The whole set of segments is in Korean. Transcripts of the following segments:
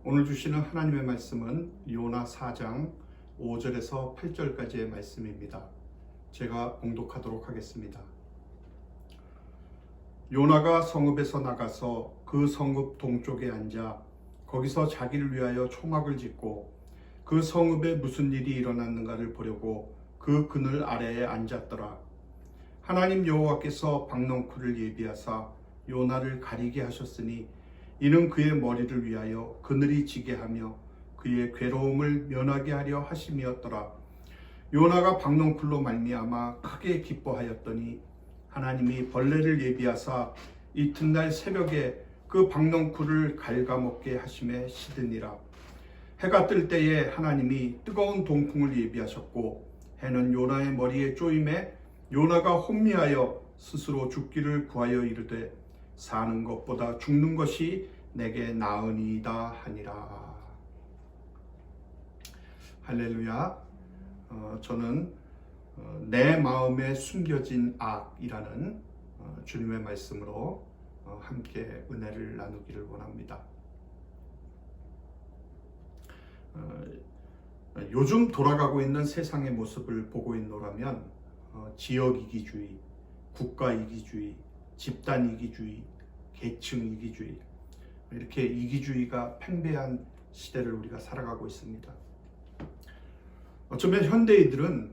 오늘 주시는 하나님의 말씀은 요나 4장 5절에서 8절까지의 말씀입니다. 제가 봉독하도록 하겠습니다. 요나가 성읍에서 나가서 그 성읍 동쪽에 앉아 거기서 자기를 위하여 초막을 짓고 그 성읍에 무슨 일이 일어났는가를 보려고 그 그늘 아래에 앉았더라. 하나님 여호와께서 박넝쿨을 예비하사 요나를 가리게 하셨으니 이는 그의 머리를 위하여 그늘이 지게 하며 그의 괴로움을 면하게 하려 하심이었더라. 요나가 박넝쿨로 말미암아 크게 기뻐하였더니 하나님이 벌레를 예비하사 이튿날 새벽에 그 박넝쿨을 갉아먹게 하심에 시드니라. 해가 뜰 때에 하나님이 뜨거운 동풍을 예비하셨고 해는 요나의 머리에 쪼임에 요나가 혼미하여 스스로 죽기를 구하여 이르되 사는 것보다 죽는 것이 내게 나으니이다 하니라. 할렐루야. 저는 내 마음에 숨겨진 악이라는 주님의 말씀으로 함께 은혜를 나누기를 원합니다. 요즘 돌아가고 있는 세상의 모습을 보고 있노라면 지역 이기주의, 국가 이기주의, 집단 이기주의, 계층 이기주의, 이렇게 이기주의가 팽배한 시대를 우리가 살아가고 있습니다. 어쩌면 현대인들은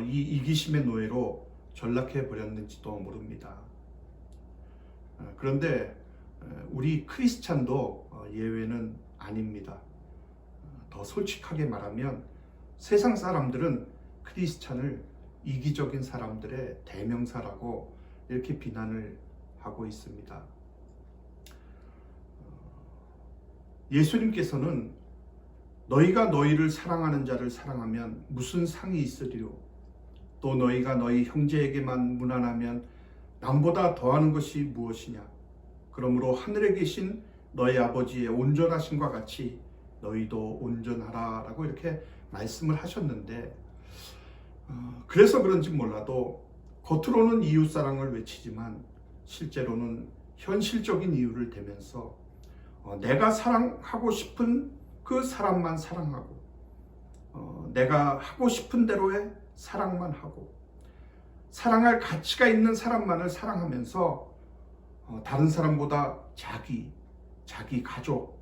이 이기심의 노예로 전락해 버렸는지도 모릅니다. 그런데 우리 크리스찬도 예외는 아닙니다. 더 솔직하게 말하면 세상 사람들은 크리스찬을 이기적인 사람들의 대명사라고 이렇게 비난을 하고 있습니다. 예수님께서는 너희가 너희를 사랑하는 자를 사랑하면 무슨 상이 있으리요? 또 너희가 너희 형제에게만 무난하면 남보다 더하는 것이 무엇이냐? 그러므로 하늘에 계신 너희 아버지의 온전하심과 같이 너희도 온전하라 라고 이렇게 말씀을 하셨는데, 그래서 그런지 몰라도 겉으로는 이웃사랑을 외치지만 실제로는 현실적인 이유를 대면서 내가 사랑하고 싶은 그 사람만 사랑하고 내가 하고 싶은 대로의 사랑만 하고 사랑할 가치가 있는 사람만을 사랑하면서 다른 사람보다 자기 가족,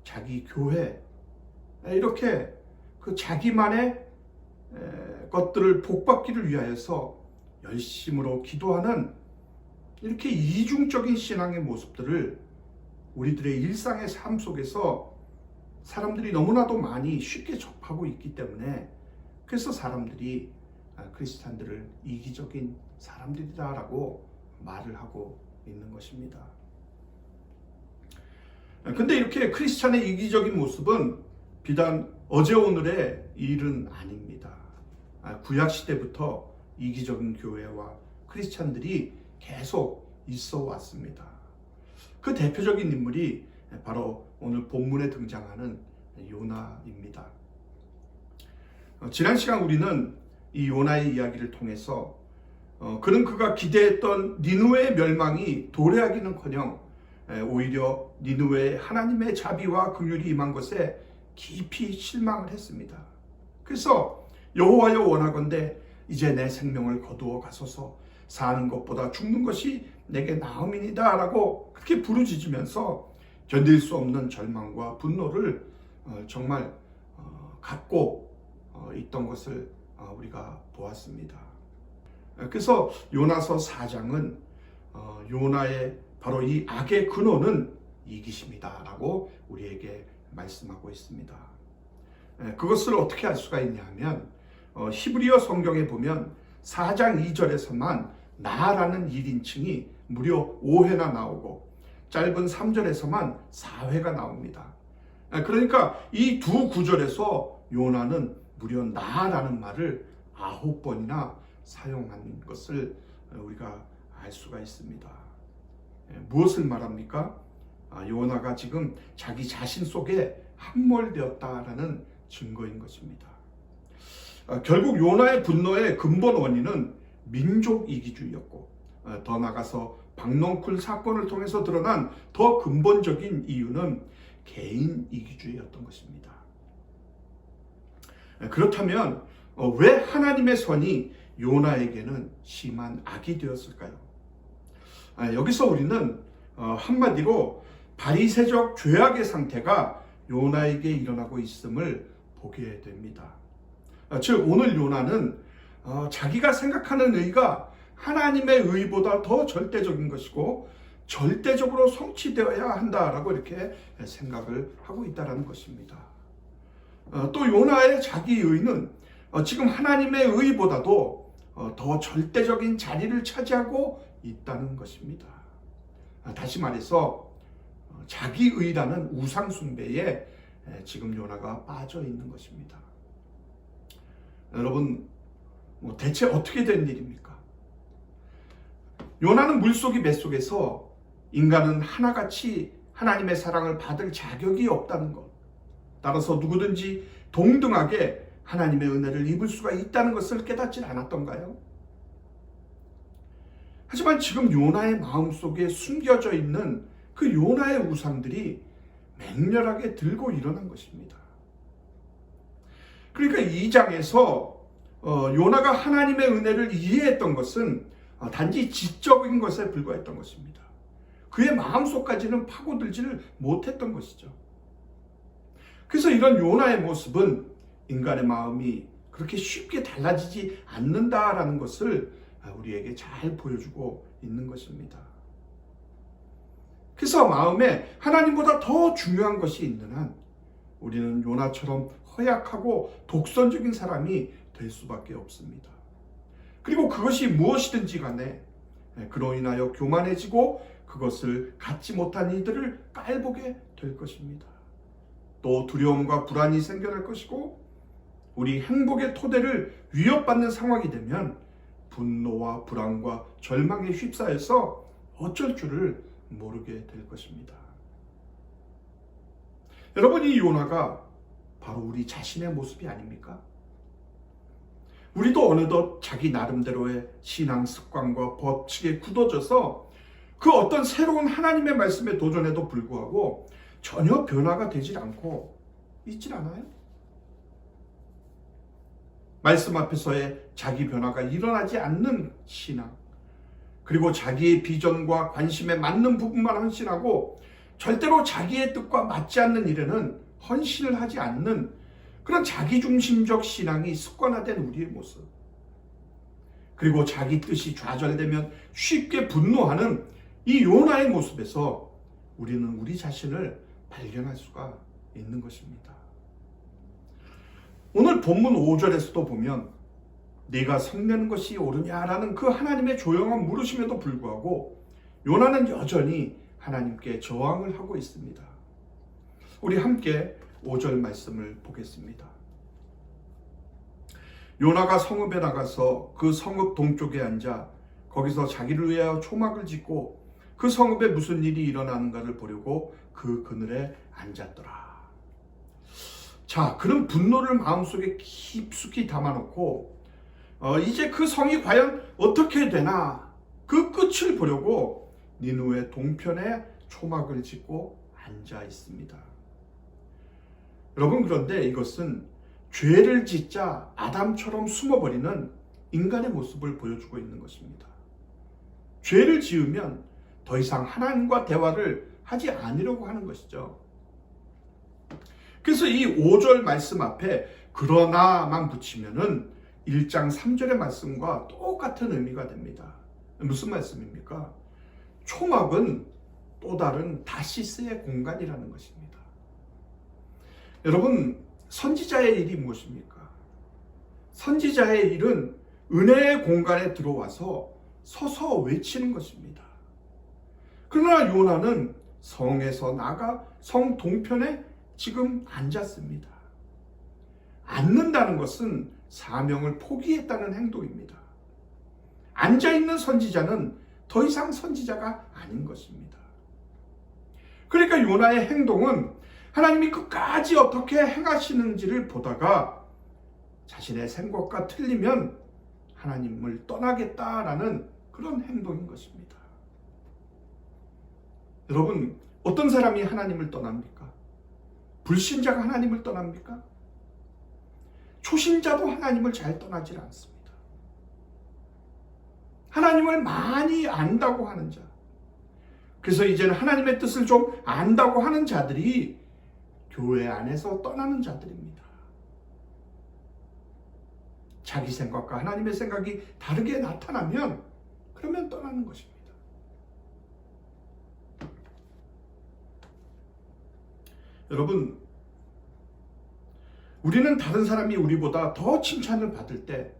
자기 교회, 이렇게 그 자기만의 것들을 복받기를 위하여서 열심으로 기도하는 이렇게 이중적인 신앙의 모습들을 우리들의 일상의 삶 속에서 사람들이 너무나도 많이 쉽게 접하고 있기 때문에, 그래서 사람들이 크리스찬들을 이기적인 사람들이다라고 말을 하고 있는 것입니다. 근데 이렇게 크리스찬의 이기적인 모습은 비단 어제 오늘의 일은 아닙니다. 구약 시대부터 이기적인 교회와 크리스찬들이 계속 있어 왔습니다. 그 대표적인 인물이 바로 오늘 본문에 등장하는 요나입니다. 지난 시간 우리는 이 요나의 이야기를 통해서 그는 그가 기대했던 니느웨의 멸망이 도래하기는커녕 오히려 니느웨에 하나님의 자비와 긍휼이 임한 것에 깊이 실망을 했습니다. 그래서 여호와여 원하건대 이제 내 생명을 거두어 가소서, 사는 것보다 죽는 것이 내게 나음이니이다 라고 그렇게 부르짖으면서 견딜 수 없는 절망과 분노를 정말 갖고 있던 것을 우리가 보았습니다. 그래서 요나서 4장은 요나의 바로 이 악의 근원은 이기심이다 라고 우리에게 말씀하고 있습니다. 그것을 어떻게 알 수가 있냐 하면 히브리어 성경에 보면 4장 2절에서만 나라는 1인칭이 무려 5회나 나오고 짧은 3절에서만 4회가 나옵니다. 그러니까 이 두 구절에서 요나는 무려 나라는 말을 9번이나 사용한 것을 우리가 알 수가 있습니다. 무엇을 말합니까? 요나가 지금 자기 자신 속에 함몰되었다라는 증거인 것입니다. 결국 요나의 분노의 근본 원인은 민족 이기주의였고, 더 나아가서 박넝쿨 사건을 통해서 드러난 더 근본적인 이유는 개인 이기주의였던 것입니다. 그렇다면 왜 하나님의 선이 요나에게는 심한 악이 되었을까요? 여기서 우리는 한마디로 바리새적 죄악의 상태가 요나에게 일어나고 있음을 보게 됩니다. 즉 오늘 요나는 자기가 생각하는 의가 하나님의 의보다 더 절대적인 것이고 절대적으로 성취되어야 한다라고 이렇게 생각을 하고 있다는 것입니다. 또 요나의 자기 의는 지금 하나님의 의보다도 더 절대적인 자리를 차지하고 있다는 것입니다. 다시 말해서 자기 의라는 우상 숭배에 지금 요나가 빠져 있는 것입니다. 여러분, 대체 어떻게 된 일입니까? 요나는 물속이 뱃속에서 인간은 하나같이 하나님의 사랑을 받을 자격이 없다는 것, 따라서 누구든지 동등하게 하나님의 은혜를 입을 수가 있다는 것을 깨닫지 않았던가요? 하지만 지금 요나의 마음속에 숨겨져 있는 그 요나의 우상들이 맹렬하게 들고 일어난 것입니다. 그러니까 이 장에서 요나가 하나님의 은혜를 이해했던 것은 단지 지적인 것에 불과했던 것입니다. 그의 마음속까지는 파고들지를 못했던 것이죠. 그래서 이런 요나의 모습은 인간의 마음이 그렇게 쉽게 달라지지 않는다라는 것을 우리에게 잘 보여주고 있는 것입니다. 그래서 마음에 하나님보다 더 중요한 것이 있는 한 우리는 요나처럼 허약하고 독선적인 사람이 될 수밖에 없습니다. 그리고 그것이 무엇이든지 간에 그로 인하여 교만해지고 그것을 갖지 못한 이들을 깔보게 될 것입니다. 또 두려움과 불안이 생겨날 것이고 우리 행복의 토대를 위협받는 상황이 되면 분노와 불안과 절망에 휩싸여서 어쩔 줄을 모르게 될 것입니다. 여러분, 이 요나가 바로 우리 자신의 모습이 아닙니까? 우리도 어느덧 자기 나름대로의 신앙 습관과 법칙에 굳어져서 그 어떤 새로운 하나님의 말씀에 도전에도 불구하고 전혀 변화가 되질 않고 있질 않아요? 말씀 앞에서의 자기 변화가 일어나지 않는 신앙, 그리고 자기의 비전과 관심에 맞는 부분만 헌신하고 절대로 자기의 뜻과 맞지 않는 일에는 헌신을 하지 않는 그런 자기중심적 신앙이 습관화된 우리의 모습, 그리고 자기 뜻이 좌절되면 쉽게 분노하는 이 요나의 모습에서 우리는 우리 자신을 발견할 수가 있는 것입니다. 오늘 본문 5절에서도 보면 네가 성내는 것이 옳으냐라는 그 하나님의 조용한 물으심에도 불구하고 요나는 여전히 하나님께 저항을 하고 있습니다. 우리 함께 5절 말씀을 보겠습니다. 요나가 성읍에 나가서 그 성읍 동쪽에 앉아 거기서 자기를 위하여 초막을 짓고 그 성읍에 무슨 일이 일어나는가를 보려고 그 그늘에 앉았더라. 자, 그런 분노를 마음속에 깊숙이 담아놓고 이제 그 성이 과연 어떻게 되나 그 끝을 보려고 니느웨 동편에 초막을 짓고 앉아 있습니다. 여러분, 그런데 이것은 죄를 짓자 아담처럼 숨어버리는 인간의 모습을 보여주고 있는 것입니다. 죄를 지으면 더 이상 하나님과 대화를 하지 않으려고 하는 것이죠. 그래서 이 5절 말씀 앞에 그러나만 붙이면은 1장 3절의 말씀과 똑같은 의미가 됩니다. 무슨 말씀입니까? 초막은 또 다른 다시스의 공간이라는 것입니다. 여러분, 선지자의 일이 무엇입니까? 선지자의 일은 은혜의 공간에 들어와서 서서 외치는 것입니다. 그러나 요나는 성에서 나가 성 동편에 지금 앉았습니다. 앉는다는 것은 사명을 포기했다는 행동입니다. 앉아있는 선지자는 더 이상 선지자가 아닌 것입니다. 그러니까 요나의 행동은 하나님이 끝까지 어떻게 행하시는지를 보다가 자신의 생각과 틀리면 하나님을 떠나겠다라는 그런 행동인 것입니다. 여러분, 어떤 사람이 하나님을 떠납니까? 불신자가 하나님을 떠납니까? 초신자도 하나님을 잘 떠나질 않습니다. 하나님을 많이 안다고 하는 자, 그래서 이제는 하나님의 뜻을 좀 안다고 하는 자들이 교회 안에서 떠나는 자들입니다. 자기 생각과 하나님의 생각이 다르게 나타나면 그러면 떠나는 것입니다. 여러분, 우리는 다른 사람이 우리보다 더 칭찬을 받을 때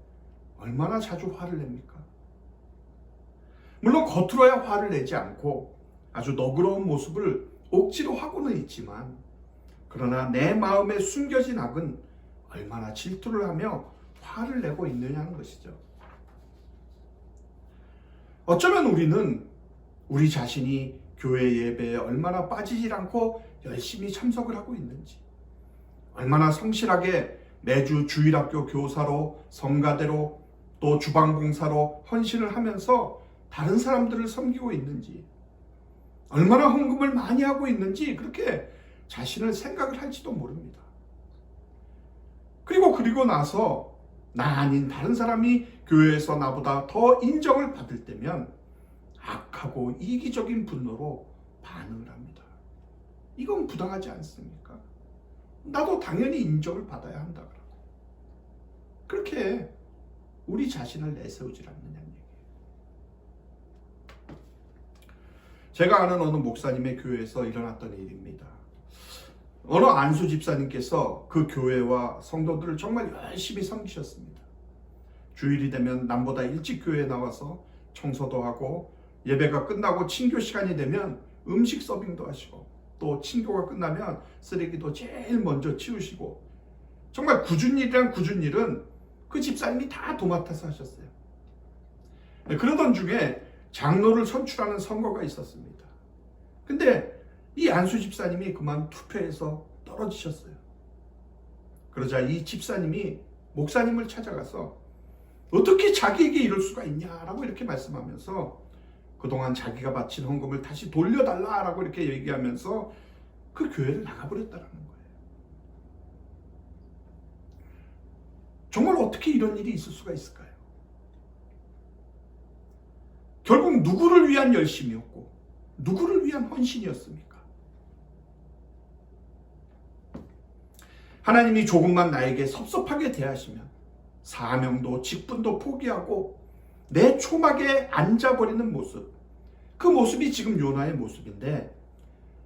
얼마나 자주 화를 냅니까? 물론 겉으로야 화를 내지 않고 아주 너그러운 모습을 억지로 하고는 있지만, 그러나 내 마음에 숨겨진 악은 얼마나 질투를 하며 화를 내고 있느냐는 것이죠. 어쩌면 우리는 우리 자신이 교회 예배에 얼마나 빠지질 않고 열심히 참석을 하고 있는지, 얼마나 성실하게 매주 주일학교 교사로, 성가대로, 또 주방봉사로 헌신을 하면서 다른 사람들을 섬기고 있는지, 얼마나 헌금을 많이 하고 있는지 그렇게 자신을 생각을 할지도 모릅니다. 그리고 나서 나 아닌 다른 사람이 교회에서 나보다 더 인정을 받을 때면 악하고 이기적인 분노로 반응을 합니다. 이건 부당하지 않습니까? 나도 당연히 인정을 받아야 한다 그러고. 그렇게 우리 자신을 내세우질 않느냐는 얘기예요. 제가 아는 어느 목사님의 교회에서 일어났던 일입니다. 어느 안수 집사님께서 그 교회와 성도들을 정말 열심히 섬기셨습니다. 주일이 되면 남보다 일찍 교회에 나와서 청소도 하고, 예배가 끝나고 친교 시간이 되면 음식 서빙도 하시고, 또 친교가 끝나면 쓰레기도 제일 먼저 치우시고, 정말 굳은 일이란 굳은 일은 그 집사님이 다 도맡아서 하셨어요. 그러던 중에 장로를 선출하는 선거가 있었습니다. 근데 이 안수 집사님이 그만 투표해서 떨어지셨어요. 그러자 이 집사님이 목사님을 찾아가서 어떻게 자기에게 이럴 수가 있냐라고 이렇게 말씀하면서 그동안 자기가 바친 헌금을 다시 돌려달라라고 이렇게 얘기하면서 그 교회를 나가버렸다라는 거예요. 정말 어떻게 이런 일이 있을 수가 있을까요? 결국 누구를 위한 열심이었고 누구를 위한 헌신이었습니까? 하나님이 조금만 나에게 섭섭하게 대하시면 사명도 직분도 포기하고 내 초막에 앉아버리는 모습, 그 모습이 지금 요나의 모습인데,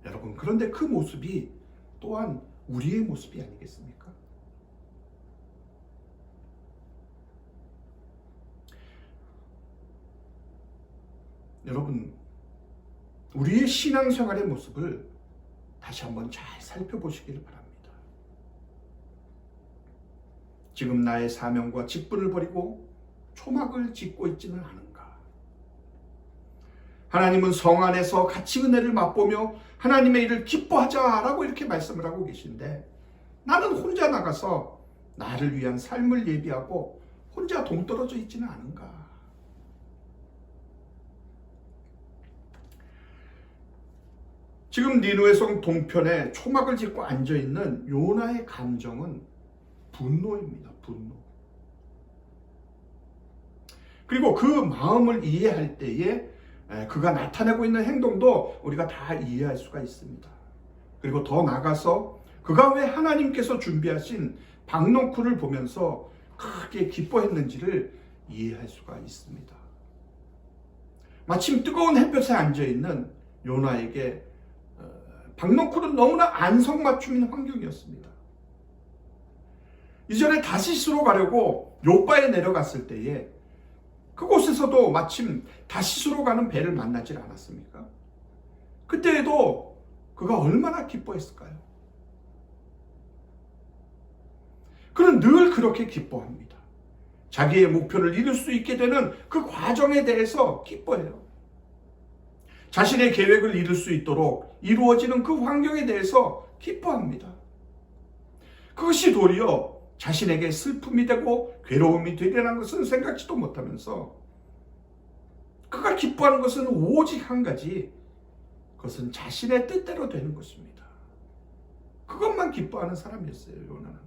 여러분, 그런데 그 모습이 또한 우리의 모습이 아니겠습니까? 여러분, 우리의 신앙생활의 모습을 다시 한번 잘 살펴보시기를 바랍니다. 지금 나의 사명과 직분을 버리고 초막을 짓고 있지는 않은가? 하나님은 성 안에서 같이 은혜를 맛보며 하나님의 일을 기뻐하자라고 이렇게 말씀을 하고 계신데, 나는 혼자 나가서 나를 위한 삶을 예비하고 혼자 동떨어져 있지는 않은가? 지금 니느웨 성 동편에 초막을 짓고 앉아있는 요나의 감정은 분노입니다. 분노. 그리고 그 마음을 이해할 때에 그가 나타내고 있는 행동도 우리가 다 이해할 수가 있습니다. 그리고 더 나아가서 그가 왜 하나님께서 준비하신 박농쿨을 보면서 크게 기뻐했는지를 이해할 수가 있습니다. 마침 뜨거운 햇볕에 앉아있는 요나에게 박농쿨은 너무나 안성맞춤인 환경이었습니다. 이전에 다시스로 가려고 요바에 내려갔을 때에 그곳에서도 마침 다시스로 가는 배를 만나질 않았습니까? 그때에도 그가 얼마나 기뻐했을까요? 그는 늘 그렇게 기뻐합니다. 자기의 목표를 이룰 수 있게 되는 그 과정에 대해서 기뻐해요. 자신의 계획을 이룰 수 있도록 이루어지는 그 환경에 대해서 기뻐합니다. 그것이 도리어 자신에게 슬픔이 되고 괴로움이 되리라는 것은 생각지도 못하면서 그가 기뻐하는 것은 오직 한 가지, 그것은 자신의 뜻대로 되는 것입니다. 그것만 기뻐하는 사람이었어요, 요나는.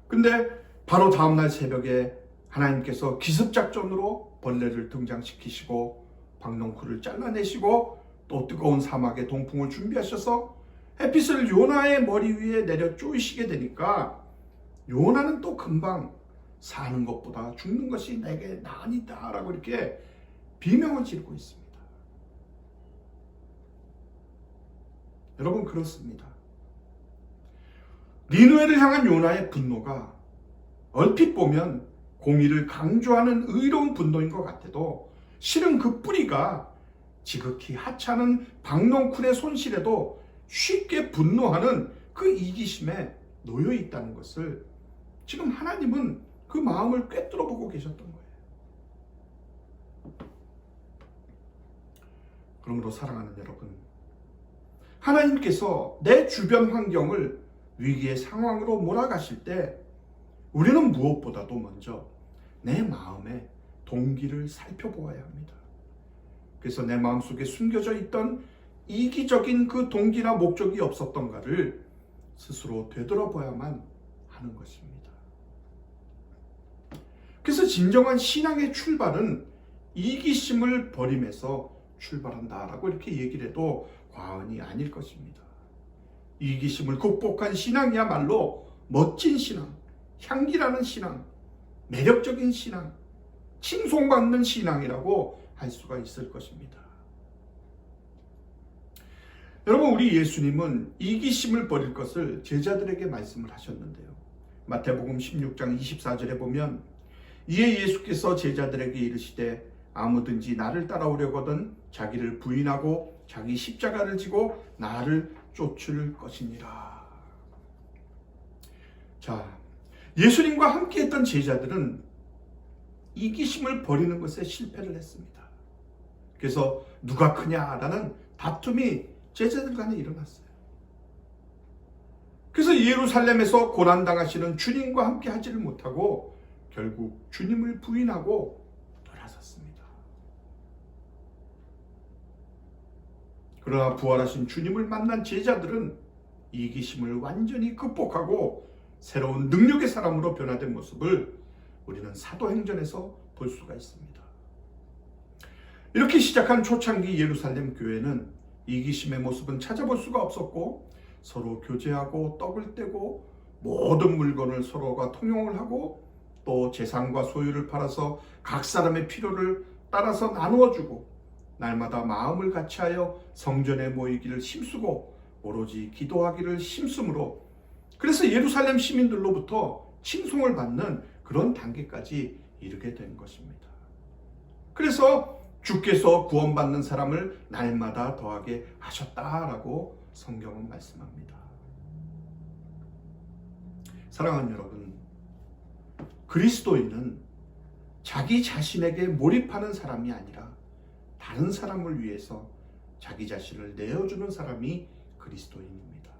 근데 바로 다음날 새벽에 하나님께서 기습작전으로 벌레를 등장시키시고 박농쿨을 잘라내시고 또 뜨거운 사막의 동풍을 준비하셔서 햇빛을 요나의 머리 위에 내려 쪼이시게 되니까 요나는 또 금방 사는 것보다 죽는 것이 내게 나으니까 라고 이렇게 비명을 지르고 있습니다. 여러분, 그렇습니다. 니느웨를 향한 요나의 분노가 얼핏 보면 공의를 강조하는 의로운 분노인 것 같아도 실은 그 뿌리가 지극히 하찮은 박농쿨의 손실에도 쉽게 분노하는 그 이기심에 놓여 있다는 것을 지금 하나님은 그 마음을 꿰뚫어 보고 계셨던 거예요. 그러므로 사랑하는 여러분, 하나님께서 내 주변 환경을 위기의 상황으로 몰아가실 때 우리는 무엇보다도 먼저 내 마음의 동기를 살펴보아야 합니다. 그래서 내 마음속에 숨겨져 있던 이기적인 그 동기나 목적이 없었던가를 스스로 되돌아봐야만 하는 것입니다. 그래서 진정한 신앙의 출발은 이기심을 버림에서 출발한다라고 이렇게 얘기를 해도 과언이 아닐 것입니다. 이기심을 극복한 신앙이야말로 멋진 신앙, 향기나는 신앙, 매력적인 신앙, 칭송받는 신앙이라고 할 수가 있을 것입니다. 여러분, 우리 예수님은 이기심을 버릴 것을 제자들에게 말씀을 하셨는데요. 마태복음 16장 24절에 보면 이에 예수께서 제자들에게 이르시되 아무든지 나를 따라오려거든 자기를 부인하고 자기 십자가를 지고 나를 쫓을 것이니라. 자, 예수님과 함께했던 제자들은 이기심을 버리는 것에 실패를 했습니다. 그래서 누가 크냐라는 다툼이 제자들 간에 일어났어요. 그래서 예루살렘에서 고난당하시는 주님과 함께 하지를 못하고 결국 주님을 부인하고 돌아섰습니다. 그러나 부활하신 주님을 만난 제자들은 이기심을 완전히 극복하고 새로운 능력의 사람으로 변화된 모습을 우리는 사도행전에서 볼 수가 있습니다. 이렇게 시작한 초창기 예루살렘 교회는 이기심의 모습은 찾아볼 수가 없었고 서로 교제하고 떡을 떼고 모든 물건을 서로가 통용을 하고 또 재산과 소유를 팔아서 각 사람의 필요를 따라서 나누어주고 날마다 마음을 같이하여 성전에 모이기를 힘쓰고 오로지 기도하기를 힘쓰므로 그래서 예루살렘 시민들로부터 칭송을 받는 그런 단계까지 이르게 된 것입니다. 그래서 주께서 구원받는 사람을 날마다 더하게 하셨다라고 성경은 말씀합니다. 사랑하는 여러분, 그리스도인은 자기 자신에게 몰입하는 사람이 아니라 다른 사람을 위해서 자기 자신을 내어주는 사람이 그리스도인입니다.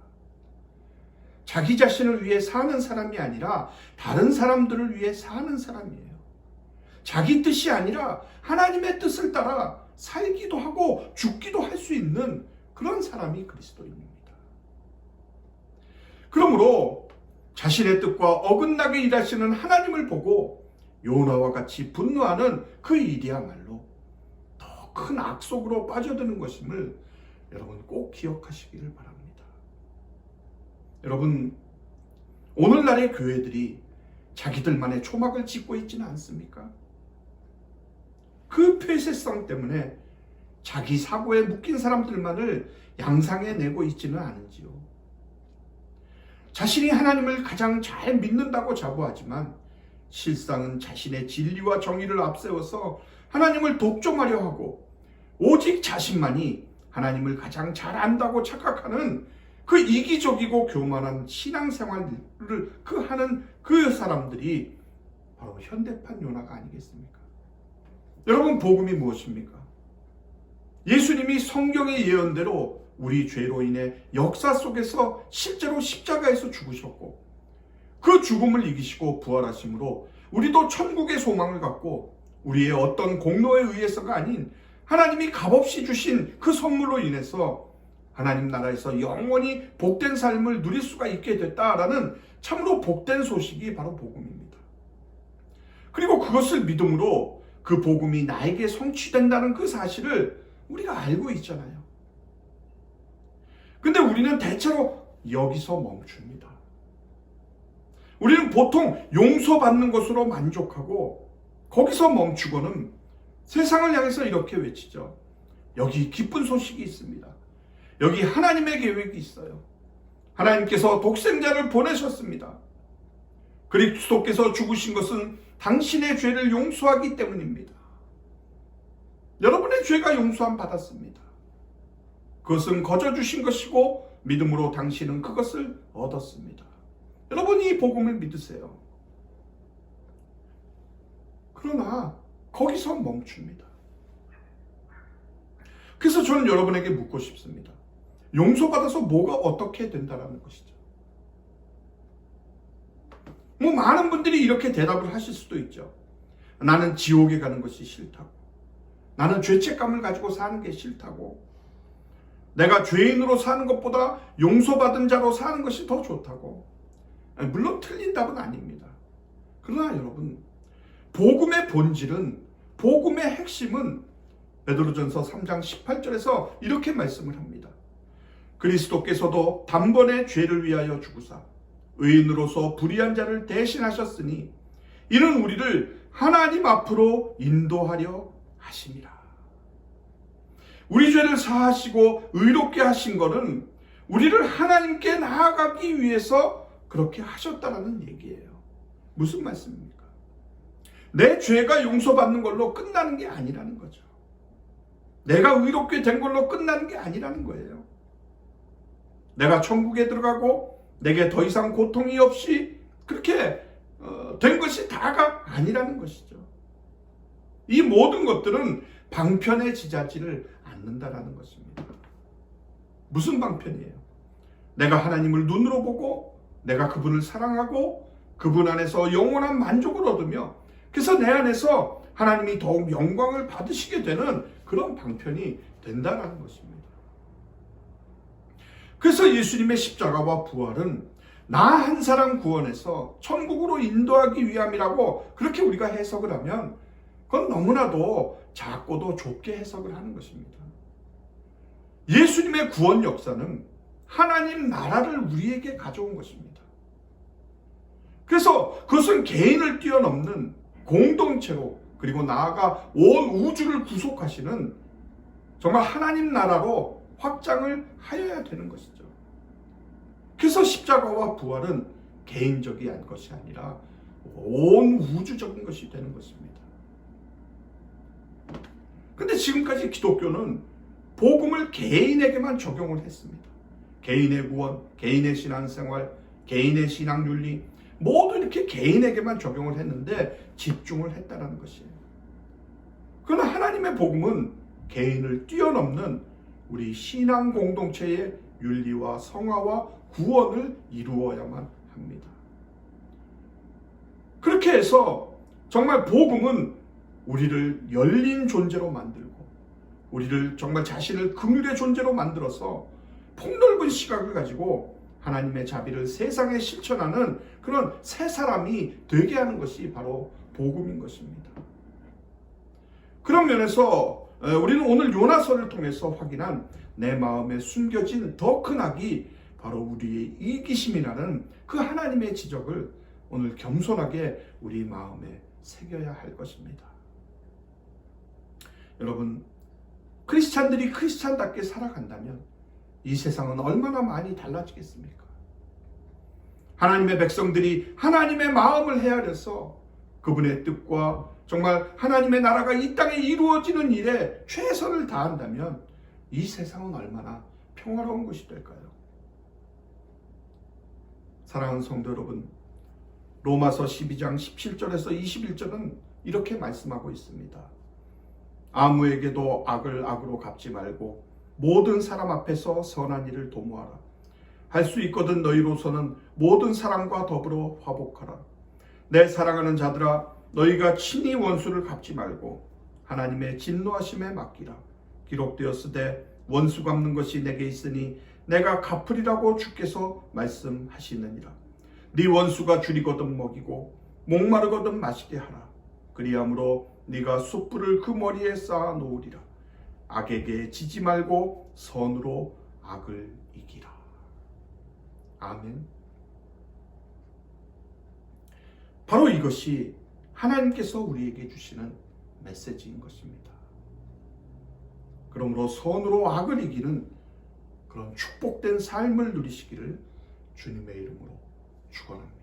자기 자신을 위해 사는 사람이 아니라 다른 사람들을 위해 사는 사람이에요. 자기 뜻이 아니라 하나님의 뜻을 따라 살기도 하고 죽기도 할 수 있는 그런 사람이 그리스도인입니다. 그러므로 자신의 뜻과 어긋나게 일하시는 하나님을 보고 요나와 같이 분노하는 그 일이야말로 더 큰 악 속으로 빠져드는 것임을 여러분 꼭 기억하시기를 바랍니다. 여러분, 오늘날의 교회들이 자기들만의 초막을 짓고 있지는 않습니까? 그 폐쇄성 때문에 자기 사고에 묶인 사람들만을 양상해내고 있지는 않은지요. 자신이 하나님을 가장 잘 믿는다고 자부하지만 실상은 자신의 진리와 정의를 앞세워서 하나님을 독점하려 하고 오직 자신만이 하나님을 가장 잘 안다고 착각하는 그 이기적이고 교만한 신앙생활을 하는 그 사람들이 바로 현대판 요나가 아니겠습니까? 여러분, 복음이 무엇입니까? 예수님이 성경의 예언대로 우리 죄로 인해 역사 속에서 실제로 십자가에서 죽으셨고 그 죽음을 이기시고 부활하심으로 우리도 천국의 소망을 갖고 우리의 어떤 공로에 의해서가 아닌 하나님이 값없이 주신 그 선물로 인해서 하나님 나라에서 영원히 복된 삶을 누릴 수가 있게 됐다라는 참으로 복된 소식이 바로 복음입니다. 그리고 그것을 믿음으로 그 복음이 나에게 성취된다는 그 사실을 우리가 알고 있잖아요. 근데 우리는 대체로 여기서 멈춥니다. 우리는 보통 용서받는 것으로 만족하고 거기서 멈추고는 세상을 향해서 이렇게 외치죠. 여기 기쁜 소식이 있습니다. 여기 하나님의 계획이 있어요. 하나님께서 독생자를 보내셨습니다. 그리스도께서 죽으신 것은 당신의 죄를 용서하기 때문입니다. 여러분의 죄가 용서함 받았습니다. 그것은 거저 주신 것이고 믿음으로 당신은 그것을 얻었습니다. 여러분이 이 복음을 믿으세요. 그러나 거기서 멈춥니다. 그래서 저는 여러분에게 묻고 싶습니다. 용서받아서 뭐가 어떻게 된다는 것이죠. 많은 분들이 이렇게 대답을 하실 수도 있죠. 나는 지옥에 가는 것이 싫다고. 나는 죄책감을 가지고 사는 게 싫다고. 내가 죄인으로 사는 것보다 용서받은 자로 사는 것이 더 좋다고. 물론 틀린 답은 아닙니다. 그러나 여러분, 복음의 본질은, 복음의 핵심은 베드로전서 3장 18절에서 이렇게 말씀을 합니다. 그리스도께서도 단번에 죄를 위하여 죽으사 의인으로서 불의한 자를 대신하셨으니 이는 우리를 하나님 앞으로 인도하려 하심이라. 우리 죄를 사하시고 의롭게 하신 것은 우리를 하나님께 나아가기 위해서 그렇게 하셨다라는 얘기예요. 무슨 말씀입니까? 내 죄가 용서받는 걸로 끝나는 게 아니라는 거죠. 내가 의롭게 된 걸로 끝나는 게 아니라는 거예요. 내가 천국에 들어가고 내게 더 이상 고통이 없이 그렇게 된 것이 다가 아니라는 것이죠. 이 모든 것들은 방편에 지자지를 않는다라는 것입니다. 무슨 방편이에요? 내가 하나님을 눈으로 보고 내가 그분을 사랑하고 그분 안에서 영원한 만족을 얻으며 그래서 내 안에서 하나님이 더욱 영광을 받으시게 되는 그런 방편이 된다는 것입니다. 그래서 예수님의 십자가와 부활은 나 한 사람 구원해서 천국으로 인도하기 위함이라고 그렇게 우리가 해석을 하면 그건 너무나도 작고도 좁게 해석을 하는 것입니다. 예수님의 구원 역사는 하나님 나라를 우리에게 가져온 것입니다. 그래서 그것은 개인을 뛰어넘는 공동체로 그리고 나아가 온 우주를 구속하시는 정말 하나님 나라로 확장을 하여야 되는 것이죠. 그래서 십자가와 부활은 개인적인 것이 아니라 온 우주적인 것이 되는 것입니다. 근데 지금까지 기독교는 복음을 개인에게만 적용을 했습니다. 개인의 구원, 개인의 신앙생활, 개인의 신앙윤리 모두 이렇게 개인에게만 적용을 했는데 집중을 했다는 것이에요. 그러나 하나님의 복음은 개인을 뛰어넘는 우리 신앙 공동체의 윤리와 성화와 구원을 이루어야만 합니다. 그렇게 해서 정말 복음은 우리를 열린 존재로 만들고 우리를 정말 자신을 긍휼의 존재로 만들어서 폭넓은 시각을 가지고 하나님의 자비를 세상에 실천하는 그런 새 사람이 되게 하는 것이 바로 복음인 것입니다. 그런 면에서 우리는 오늘 요나서를 통해서 확인한 내 마음에 숨겨진 더 큰 악이 바로 우리의 이기심이라는 그 하나님의 지적을 오늘 겸손하게 우리 마음에 새겨야 할 것입니다. 여러분, 크리스찬들이 크리스찬답게 살아간다면 이 세상은 얼마나 많이 달라지겠습니까? 하나님의 백성들이 하나님의 마음을 헤아려서 그분의 뜻과 정말 하나님의 나라가 이 땅에 이루어지는 일에 최선을 다한다면 이 세상은 얼마나 평화로운 것이 될까요? 사랑하는 성도 여러분, 로마서 12장 17절에서 21절은 이렇게 말씀하고 있습니다. 아무에게도 악을 악으로 갚지 말고 모든 사람 앞에서 선한 일을 도모하라. 할 수 있거든 너희로서는 모든 사람과 더불어 화복하라. 내 사랑하는 자들아, 너희가 친히 원수를 갚지 말고 하나님의 진노하심에 맡기라. 기록되었으되 원수 갚는 것이 내게 있으니 내가 갚으리라고 주께서 말씀하시느니라. 네 원수가 줄이거든 먹이고 목마르거든 마시게 하라. 그리함으로 네가 숯불을 그 머리에 쌓아 놓으리라. 악에게 지지 말고 선으로 악을 이기라. 아멘. 바로 이것이 하나님께서 우리에게 주시는 메시지인 것입니다. 그러므로 선으로 악을 이기는 그런 축복된 삶을 누리시기를 주님의 이름으로 축원합니다.